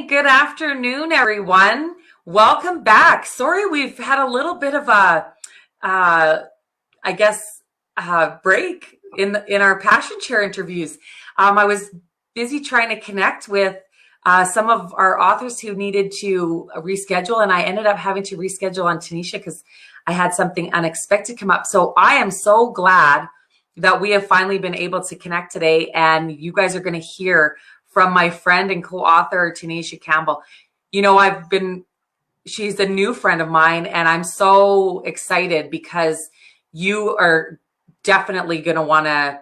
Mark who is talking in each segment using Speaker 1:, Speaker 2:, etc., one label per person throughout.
Speaker 1: Good afternoon, everyone. Welcome back. Sorry, we've had a little bit of a, I guess, break in our passion chair interviews. I was busy trying to connect with some of our authors who needed to reschedule, and I ended up having to reschedule on Tanisha because I had something unexpected come up. So I am so glad that we have finally been able to connect today, and you guys are going to hear from my friend and co-author, Tanisha Campbell. You know, she's a new friend of mine, and I'm so excited because you are definitely going to want to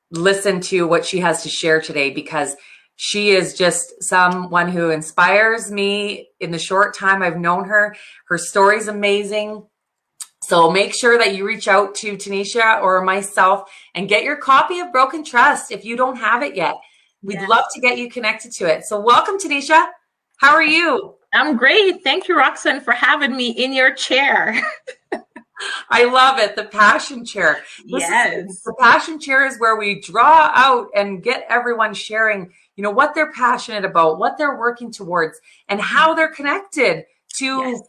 Speaker 1: listen to what she has to share today, because she is just someone who inspires me in the short time I've known her. Her story's amazing. So make sure that you reach out to Tanisha or myself and get your copy of Broken Trust if you don't have it yet. We'd love to get you connected to it. So welcome, Tanisha. How are you?
Speaker 2: I'm great. Thank you, Roxanne, for having me in your chair.
Speaker 1: I love it. The passion chair.
Speaker 2: Yes.
Speaker 1: The passion chair is where we draw out and get everyone sharing, you know, what they're passionate about, what they're working towards, and how they're connected to,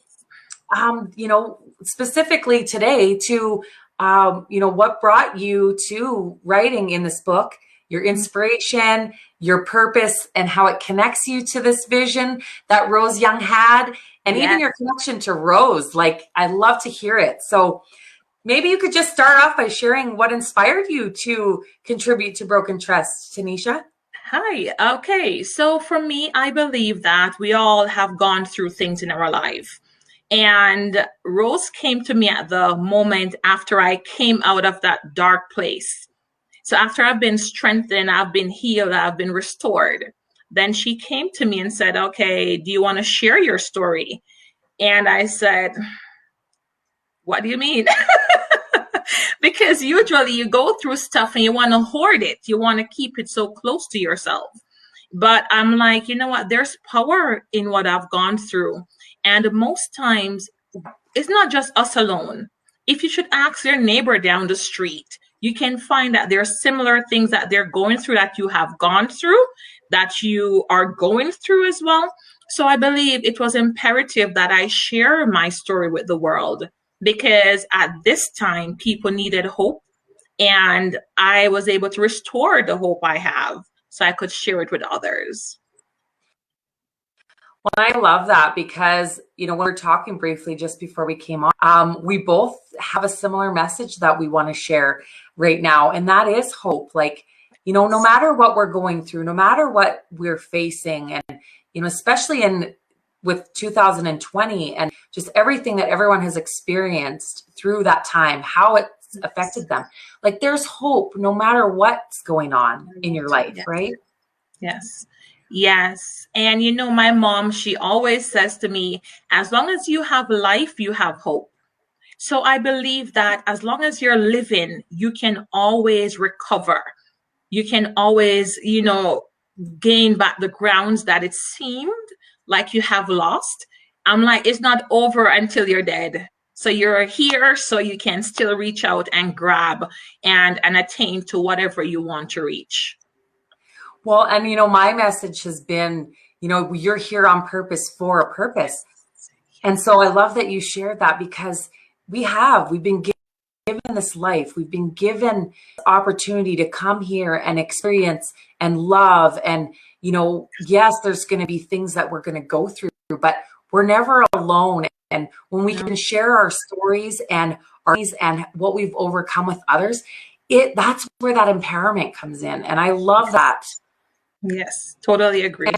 Speaker 1: you know, specifically today to, you know, what brought you to writing in this book, your inspiration, your purpose, and how it connects you to this vision that Rose Young had, and even your connection to Rose. Like, I'd love to hear it. So maybe you could just start off by sharing what inspired you to contribute to Broken Trust, Tanisha.
Speaker 2: Hi. Okay. So for me, I believe that we all have gone through things in our life. And Rose came to me at the moment after I came out of that dark place. So after I've been strengthened, I've been healed, I've been restored. Then she came to me and said, okay, do you want to share your story? And I said, what do you mean? Because usually you go through stuff and you want to hoard it. You want to keep it so close to yourself. But I'm like, you know what? There's power in what I've gone through. And most times it's not just us alone. If you should ask your neighbor down the street, you can find that there are similar things that they're going through that you have gone through, that you are going through as well. So I believe it was imperative that I share my story with the world, because at this time, people needed hope, and I was able to restore the hope I have so I could share it with others.
Speaker 1: Well, I love that because, you know, when we were talking briefly just before we came on, we both have a similar message that we want to share right now. And that is hope. Like, you know, no matter what we're going through, no matter what we're facing, and, you know, especially with 2020 and just everything that everyone has experienced through that time, how it's affected them. Like, there's hope no matter what's going on in your life, right?
Speaker 2: Yes. Yes. And you know, my mom, she always says to me, as long as you have life, you have hope. So I believe that as long as you're living, you can always recover. You can always, you know, gain back the grounds that it seemed like you have lost. I'm like, it's not over until you're dead. So you're here so you can still reach out and grab and attain to whatever you want to reach.
Speaker 1: Well, and, you know, my message has been, you know, you're here on purpose for a purpose. And so I love that you shared that, because we've been given this life. We've been given opportunity to come here and experience and love. And, you know, yes, there's going to be things that we're going to go through, but we're never alone. And when we can share our stories and what we've overcome with others, that's where that empowerment comes in. And I love that.
Speaker 2: Yes, totally agree.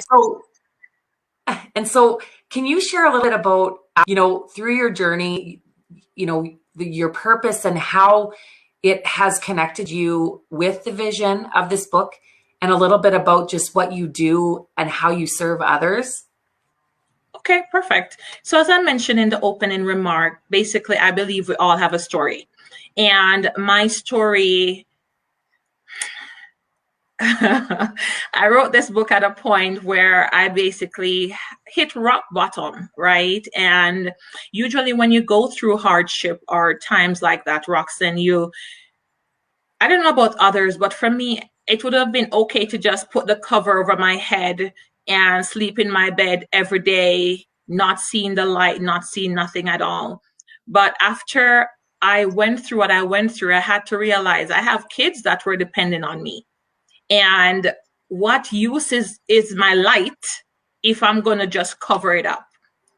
Speaker 1: And so can you share a little bit about, you know, through your journey, you know, your purpose and how it has connected you with the vision of this book, and a little bit about just what you do and how you serve others?
Speaker 2: Okay, perfect. So as I mentioned in the opening remark, basically, I believe we all have a story. And my story, I wrote this book at a point where I basically hit rock bottom, right? And usually when you go through hardship or times like that, Roxanne, I don't know about others, but for me, it would have been okay to just put the cover over my head and sleep in my bed every day, not seeing the light, not seeing nothing at all. But after I went through what I went through, I had to realize I have kids that were dependent on me. And what use is my light if I'm going to just cover it up?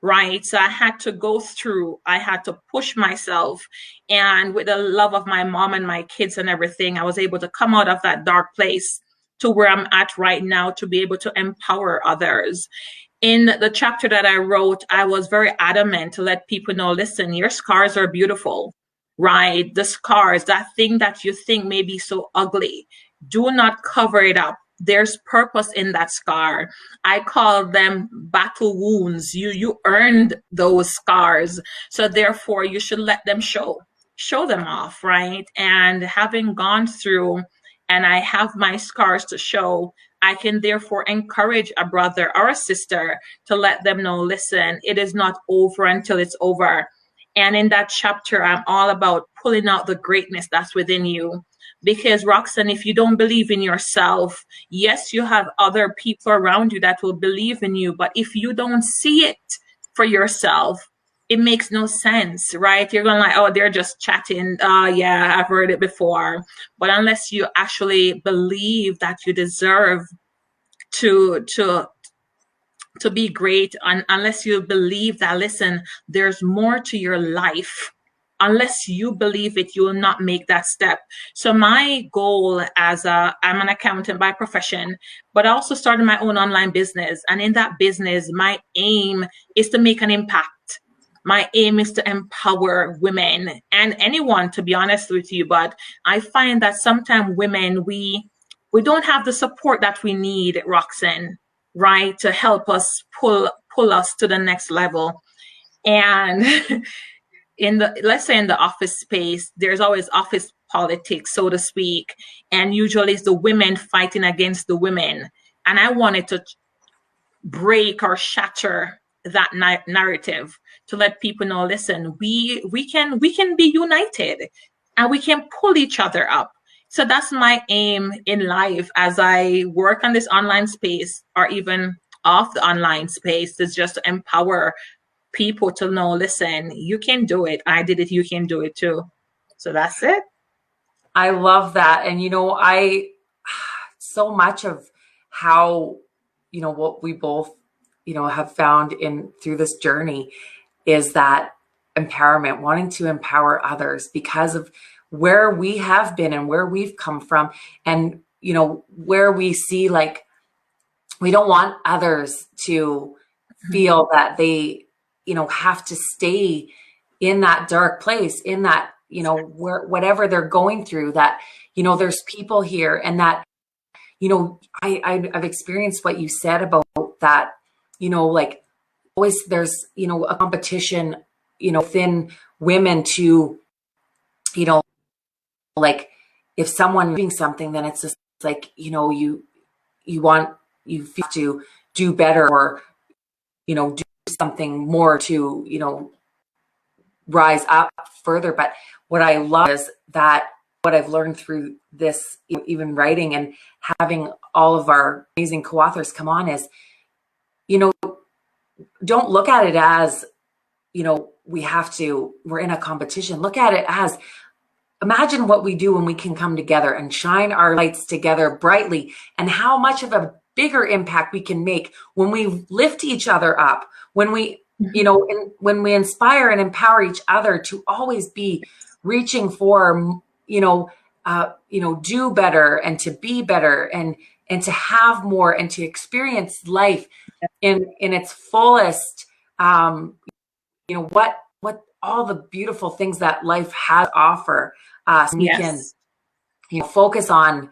Speaker 2: Right. So I had to go through, I had to push myself. And with the love of my mom and my kids and everything, I was able to come out of that dark place to where I'm at right now to be able to empower others. In the chapter that I wrote, I was very adamant to let people know, listen, your scars are beautiful, right? The scars, that thing that you think may be so ugly, do not cover it up. There's purpose in that scar. I call them battle wounds. You earned those scars. So therefore you should let them show them off, right? And having gone through and I have my scars to show, I can therefore encourage a brother or a sister to let them know, listen, it is not over until it's over. And in that chapter, I'm all about pulling out the greatness that's within you. Because Roxanne, if you don't believe in yourself, yes, you have other people around you that will believe in you. But if you don't see it for yourself, it makes no sense, right? You're going like, oh, they're just chatting. Yeah, I've heard it before. But unless you actually believe that you deserve to be great, unless you believe that, listen, there's more to your life. Unless you believe it, you will not make that step. So my goal I'm an accountant by profession, but I also started my own online business. And in that business, my aim is to make an impact. My aim is to empower women and anyone, to be honest with you. But I find that sometimes women, we don't have the support that we need, Roxanne, right, to help us pull us to the next level. And let's say in the office space, there's always office politics, so to speak, and usually it's the women fighting against the women. And I wanted to break or shatter that narrative to let people know, listen, we can be united and we can pull each other up. So that's my aim in life as I work on this online space, or even off the online space, is just to empower people to know, listen, you can do it. I did it. You can do it too. So that's it.
Speaker 1: I love that. And, so much of how, what we both, have found through this journey is that empowerment, wanting to empower others because of where we have been and where we've come from. And, where we see, like, we don't want others to feel that they, have to stay in that dark place, in that, where, whatever they're going through, that, there's people here, and that, I've experienced what you said about that, like always there's, a competition, within women to, like if someone doing something, then it's just like, you feel to do better, or, do something more to, rise up further. But what I love is that what I've learned through this, even writing and having all of our amazing co-authors come on, is, don't look at it as, we're in a competition. Look at it as, imagine what we do when we can come together and shine our lights together brightly, and how much of a bigger impact we can make when we lift each other up, when we, when we inspire and empower each other to always be reaching for, do better and to be better, and to have more, and to experience life in its fullest, what all the beautiful things that life has to offer us. We can, focus on,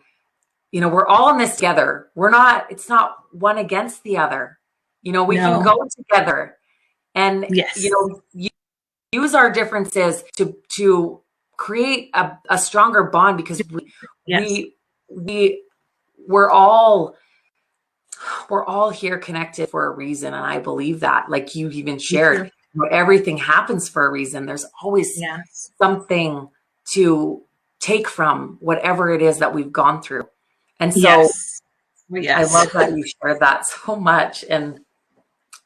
Speaker 1: we're all in this together. It's not one against the other. We can go together and, use our differences to create a stronger bond, because we're all here connected for a reason. And I believe that, like you even shared, everything happens for a reason. There's always something to take from whatever it is that we've gone through. And so I
Speaker 2: Yes.
Speaker 1: love that you shared that so much. And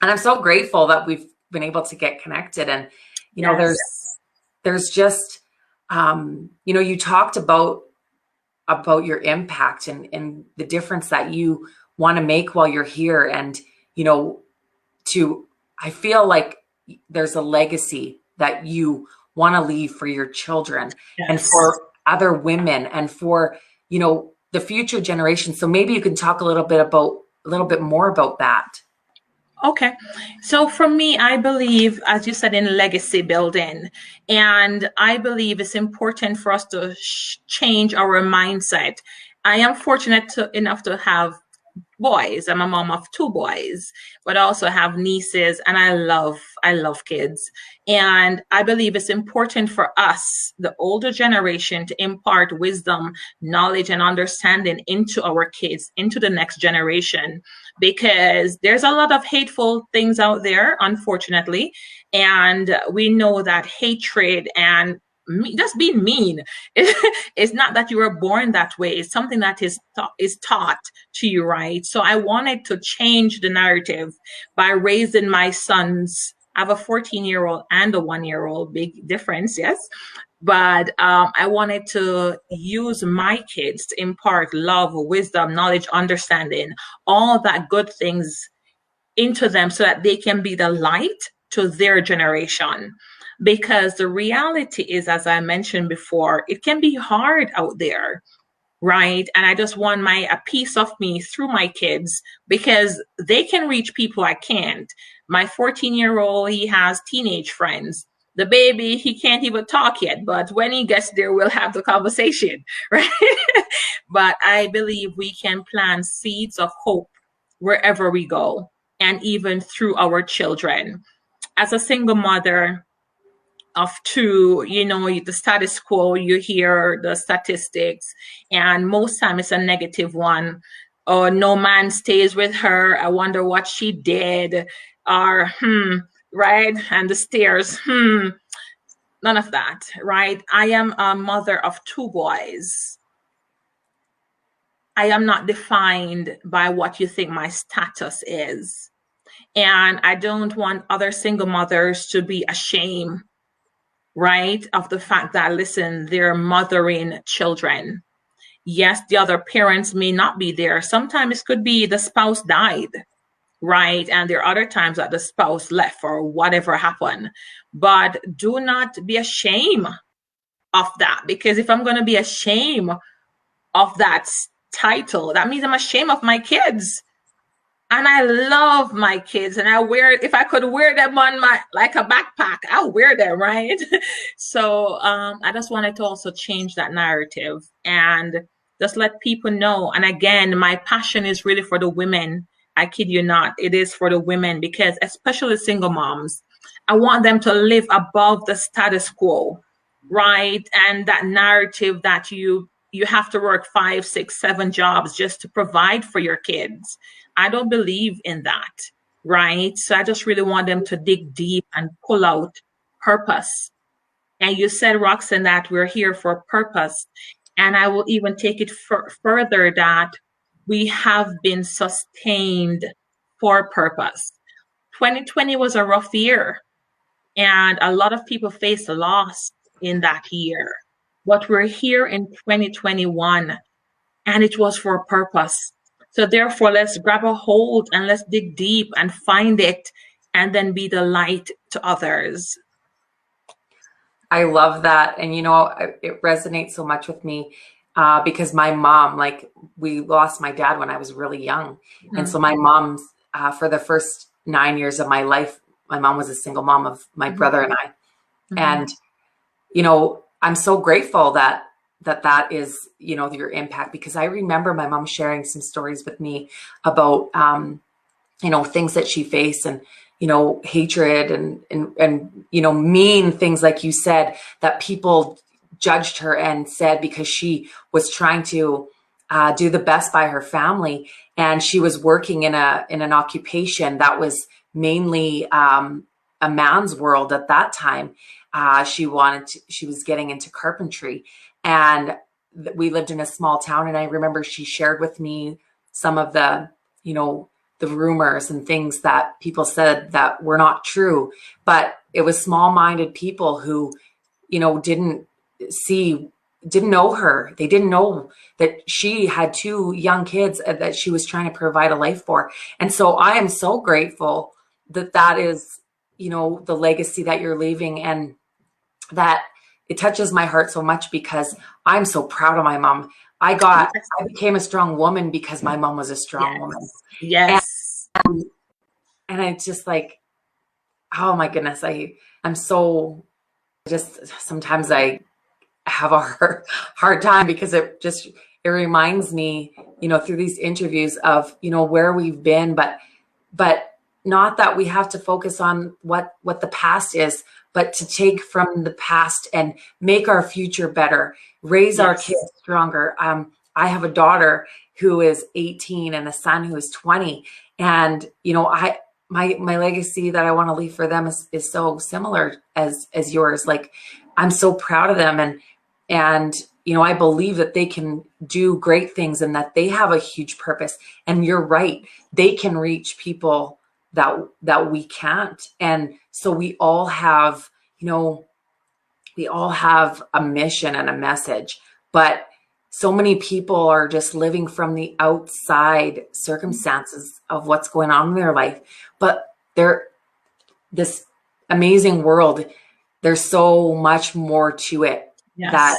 Speaker 1: I'm so grateful that we've been able to get connected. And, you know,
Speaker 2: Yes.
Speaker 1: there's just, you know, you talked about your impact and the difference that you want to make while you're here. And, you know, I feel like there's a legacy that you want to leave for your children and
Speaker 2: Yes.
Speaker 1: for other women and for, you know, the future generation. So maybe you can talk a little bit more about that.
Speaker 2: Okay. So for me, I believe, as you said, in legacy building, and I believe it's important for us to change our mindset. I am fortunate enough to have boys. I'm a mom of two boys, but I also have nieces, and I love kids. And I believe it's important for us, the older generation, to impart wisdom, knowledge, and understanding into our kids, into the next generation, because there's a lot of hateful things out there, unfortunately. And we know that hatred and just being mean it's not that you were born that way. It's something that is taught to you, right? So I wanted to change the narrative by raising my sons. I have a 14-year-old and a 1-year-old, big difference, yes. But I wanted to use my kids to impart love, wisdom, knowledge, understanding, all that good things into them so that they can be the light to their generation. Because the reality is, as I mentioned before, it can be hard out there, right? And I just want a piece of me through my kids because they can reach people I can't. My 14-year-old, he has teenage friends. The baby, he can't even talk yet, but when he gets there, we'll have the conversation, right? But I believe we can plant seeds of hope wherever we go and even through our children. As a single mother of two, the status quo, you hear the statistics, and most time it's a negative one. Oh, no man stays with her. I wonder what she did. Or, right? And the stares, none of that, right? I am a mother of two boys. I am not defined by what you think my status is. And I don't want other single mothers to be ashamed, right, of the fact that, listen, they're mothering children. Yes, the other parents may not be there. Sometimes it could be the spouse died, right? And there are other times that the spouse left or whatever happened. But do not be ashamed of that, because if I'm going to be ashamed of that title, that means I'm ashamed of my kids. And I love my kids, and if I could wear them on like a backpack, I'll wear them, right? So I just wanted to also change that narrative and just let people know. And again, my passion is really for the women. I kid you not, it is for the women, because especially single moms, I want them to live above the status quo, right? And that narrative that you have to work 5, 6, 7 jobs just to provide for your kids. I don't believe in that, right? So I just really want them to dig deep and pull out purpose. And you said, Roxanne, that we're here for a purpose. And I will even take it further, that we have been sustained for purpose. 2020 was a rough year, and a lot of people faced loss in that year. But we're here in 2021, and it was for a purpose. So therefore, let's grab a hold and let's dig deep and find it, and then be the light to others.
Speaker 1: I love that. And, you know, it resonates so much with me because my mom, like, we lost my dad when I was really young.
Speaker 2: Mm-hmm.
Speaker 1: And so my mom's, for the first 9 years of my life, my mom was a single mom of my brother and I. Mm-hmm. And, you know, I'm so grateful that is, you know, your impact, because I remember my mom sharing some stories with me about, you know, things that she faced, and, you know, hatred and, you know, mean things, like you said, that people judged her and said because she was trying to do the best by her family. And she was working in an occupation that was mainly a man's world at that time. She was getting into carpentry, and we lived in a small town. And I remember she shared with me some of the, the rumors and things that people said that were not true. But it was small-minded people who, didn't know her. They didn't know that she had 2 young kids that she was trying to provide a life for. And so I am so grateful that is, the legacy that you're leaving, and that it touches my heart so much because I'm so proud of my mom. I became a strong woman because my mom was a strong woman.
Speaker 2: Yes.
Speaker 1: And I just like, oh my goodness, I'm so just, sometimes I have a hard time because it reminds me, through these interviews of, where we've been, but not that we have to focus on what the past is, but to take from the past and make our future better, raise our kids stronger. I have a daughter who is 18 and a son who is 20. And, my legacy that I want to leave for them is so similar as yours. Like, I'm so proud of them. And, I believe that they can do great things and that they have a huge purpose. And you're right. They can reach people that we can't. And so we all have, a mission and a message, but so many people are just living from the outside circumstances of what's going on in their life. But this amazing world, there's so much more to it that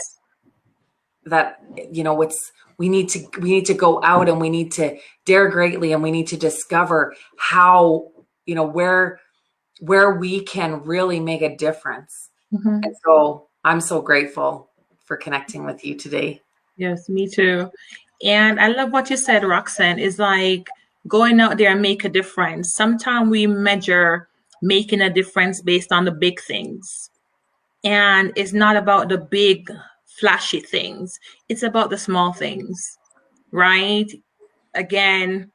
Speaker 1: we need to go out and we need to dare greatly, and we need to discover how, where we can really make a difference.
Speaker 2: Mm-hmm.
Speaker 1: And so I'm so grateful for connecting with you today.
Speaker 2: Yes, me too. And I love what you said, Roxanne, is like going out there and make a difference. Sometimes we measure making a difference based on the big things. And it's not about the big flashy things. It's about the small things, right? Again,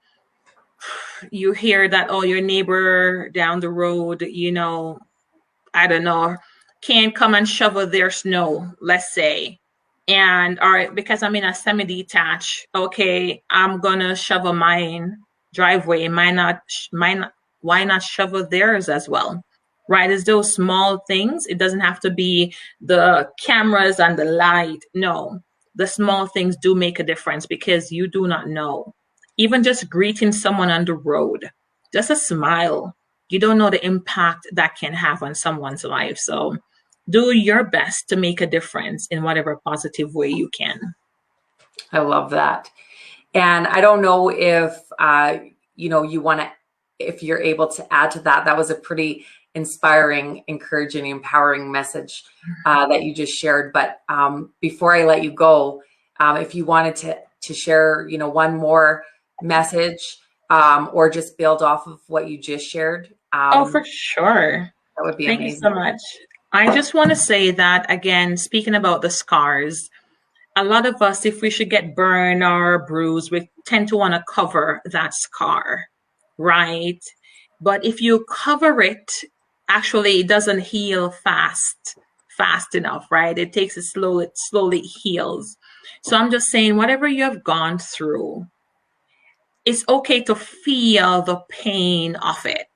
Speaker 2: you hear that, oh, your neighbor down the road, I don't know, can't come and shovel their snow, let's say. And all right, because I'm in a semi-detached, okay, I'm gonna shovel mine driveway. Why not shovel theirs as well? Right? It's those small things. It doesn't have to be the cameras and the light. No, the small things do make a difference because you do not know. Even just greeting someone on the road, just a smile, you don't know the impact that can have on someone's life. So do your best to make a difference in whatever positive way you can.
Speaker 1: I love that. And I don't know if, if you're able to add to that. That was a pretty inspiring, encouraging, empowering message that you just shared. But before I let you go, if you wanted to share, one more message or just build off of what you just shared.
Speaker 2: For sure.
Speaker 1: That would be
Speaker 2: amazing.
Speaker 1: Thank
Speaker 2: you so much. I just want to say that, again, speaking about the scars, a lot of us, if we should get burned or bruised, we tend to want to cover that scar, right? But if you cover it, actually, it doesn't heal fast enough, right? It takes it slowly heals. So I'm just saying, whatever you have gone through, it's okay to feel the pain of it.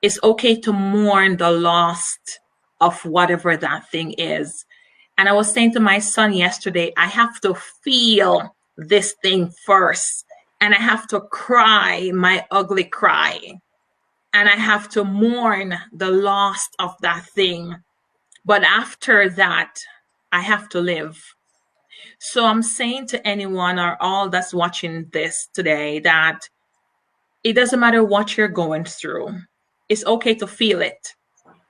Speaker 2: It's okay to mourn the loss of whatever that thing is. And I was saying to my son yesterday, I have to feel this thing first. And I have to cry my ugly cry. And I have to mourn the loss of that thing. But after that, I have to live. So I'm saying to anyone or all that's watching this today that it doesn't matter what you're going through. It's okay to feel it,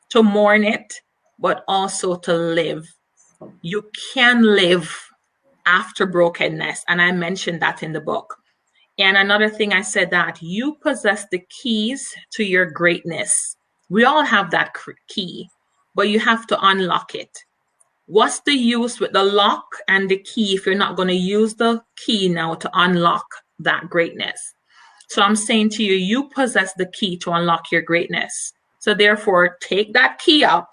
Speaker 2: to mourn it, but also to live. You can live after brokenness. And I mentioned that in the book. And another thing I said that you possess the keys to your greatness. We all have that key, but you have to unlock it. What's the use with the lock and the key if you're not going to use the key now to unlock that greatness? So I'm saying to you, you possess the key to unlock your greatness. So therefore, take that key up,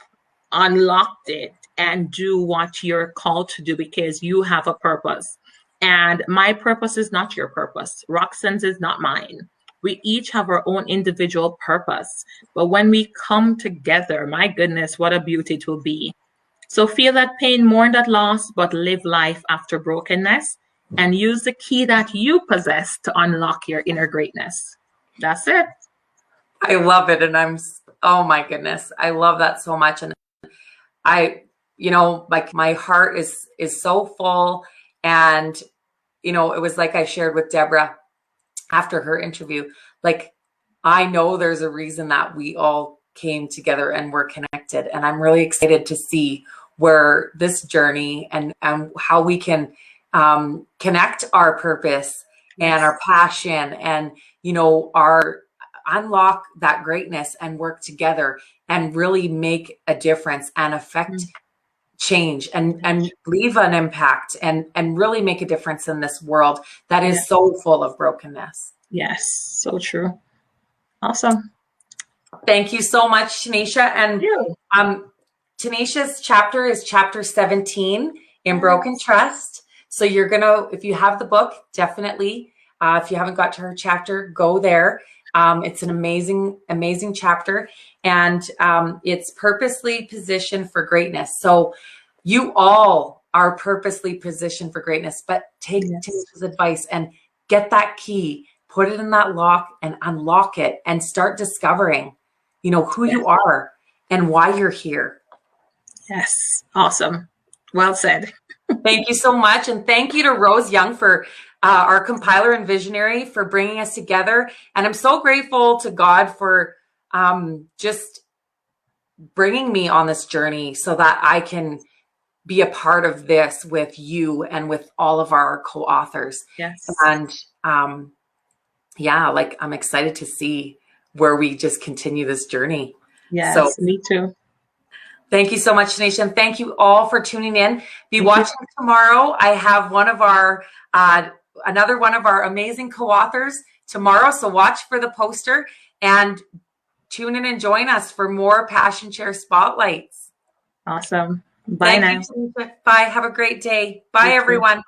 Speaker 2: unlock it, and do what you're called to do because you have a purpose. And my purpose is not your purpose. Roxanne's is not mine. We each have our own individual purpose. But when we come together, my goodness, what a beauty it will be. So feel that pain, mourn that loss, but live life after brokenness and use the key that you possess to unlock your inner greatness. That's it.
Speaker 1: I love it. And oh my goodness, I love that so much. And like my heart is so full. And, it was like I shared with Deborah after her interview, like, I know there's a reason that we all came together and we're connected. And I'm really excited to see where this journey and how we can connect our purpose and our passion and, our unlock that greatness and work together and really make a difference and affect change and leave an impact and really make a difference in this world that is so full of brokenness.
Speaker 2: Yes, so true. Awesome.
Speaker 1: Thank you so much, Tanisha. And Tanisha's chapter is chapter 17 in Broken Trust. So you're if you have the book, definitely, if you haven't got to her chapter, go there. It's an amazing, amazing chapter, and it's purposely positioned for greatness. So you all are purposely positioned for greatness, but take Tanisha's advice and get that key, put it in that lock and unlock it and start discovering, who you are and why you're here.
Speaker 2: Yes. Awesome. Well said.
Speaker 1: Thank you so much. And thank you to Rose Young for our compiler and visionary for bringing us together. And I'm so grateful to God for just bringing me on this journey so that I can be a part of this with you and with all of our co-authors.
Speaker 2: Yes.
Speaker 1: And I'm excited to see where we just continue this journey.
Speaker 2: Yes,
Speaker 1: so,
Speaker 2: me too.
Speaker 1: Thank you so much, Tanisha. And thank you all for tuning in. Be watching tomorrow. I have another one of our amazing co-authors tomorrow. So watch for the poster and tune in and join us for more Passion Share Spotlights.
Speaker 2: Awesome. Bye now.
Speaker 1: Bye. Have a great day. Bye, everyone.